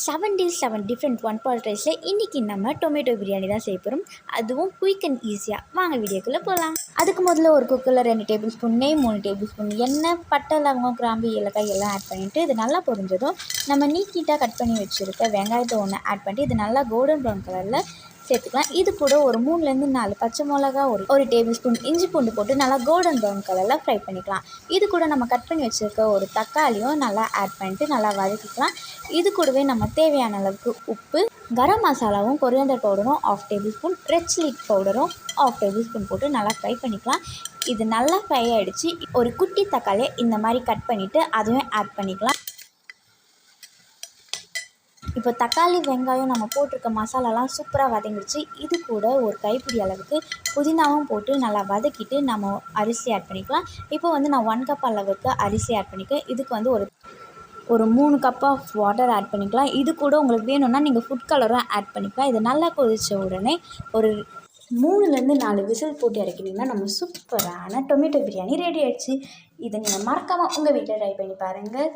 7 days 7 different one pot ரைஸில் இன்றைக்கி நம்ம டொமேட்டோ பிரியாணி தான் செய்ய போகிறோம். அதுவும் குயிக் அண்ட் ஈஸியாக. வாங்க வீடியோக்குள்ளே போகலாம். அதுக்கு முதல்ல ஒரு குக்கரில் 2 டேபிள் ஸ்பூன் நெய், 3 டேபிள் ஸ்பூன் எண்ணெய், பட்டை, லவங்கம், கிராம்பு, ஏலக்காய் எல்லாம் ஆட் பண்ணிவிட்டு இது நல்லா பொரிஞ்சதும் நம்ம நீட்டாக கட் பண்ணி வச்சுருக்க வெங்காயத்தை ஒன்று ஆட் பண்ணிட்டு இது நல்லா கோல்டன் ப்ரௌன் கலரில் சேர்த்துக்கலாம். இது கூட ஒரு 3லேருந்து 4 பச்சை மிளகா, ஒரு டேபிள் ஸ்பூன் இஞ்சி பூண்டு போட்டு நல்லா கோல்டன் ப்ரௌன் கலரில் ஃப்ரை பண்ணிக்கலாம். இது கூட நம்ம கட் பண்ணி வச்சுருக்க ஒரு தக்காளியும் நல்லா ஆட் பண்ணிட்டு நல்லா வதக்கிக்கலாம். இது கூடவே நம்ம தேவையான அளவுக்கு உப்பு, கரம் மசாலாவும் கொரியாண்டர் பவுடரும் 1/2 டேபிள் ஸ்பூன், ரெட் சில்லி பவுடரும் 1/2 டேபிள் ஸ்பூன் போட்டு நல்லா ஃப்ரை பண்ணிக்கலாம். இது நல்லா ஃப்ரை ஆகிடுச்சு. ஒரு குட்டி தக்காளியை இந்த மாதிரி கட் பண்ணிவிட்டு அதையும் ஆட் பண்ணிக்கலாம். இப்போ தக்காளி, வெங்காயம் நம்ம போட்டிருக்க மசாலாலாம் சூப்பராக வதங்கிடுச்சு. இது கூட ஒரு கைப்பிடி அளவுக்கு புதினாவும் போட்டு நல்லா வதக்கிட்டு நம்ம அரிசி ஆட் பண்ணிக்கலாம். இப்போ நான் 1 கப் அளவுக்கு அரிசி ஆட் பண்ணிக்கிறேன். இதுக்கு ஒரு 3 கப் ஆஃப் வாட்டர் ஆட் பண்ணிக்கலாம். இது கூட உங்களுக்கு வேணும்னா நீங்கள் ஃபுட் கலரும் ஆட் பண்ணிக்கலாம். இது நல்லா கொதித்த உடனே ஒரு 3லேருந்து 4 விசில் போட்டு இறக்கினீங்கன்னா நம்ம சூப்பரான டொமேட்டோ பிரியாணி ரெடி ஆகிடுச்சு. இதை நீங்கள் மறக்காமல் உங்கள் வீட்டில் ட்ரை பண்ணி பாருங்கள்.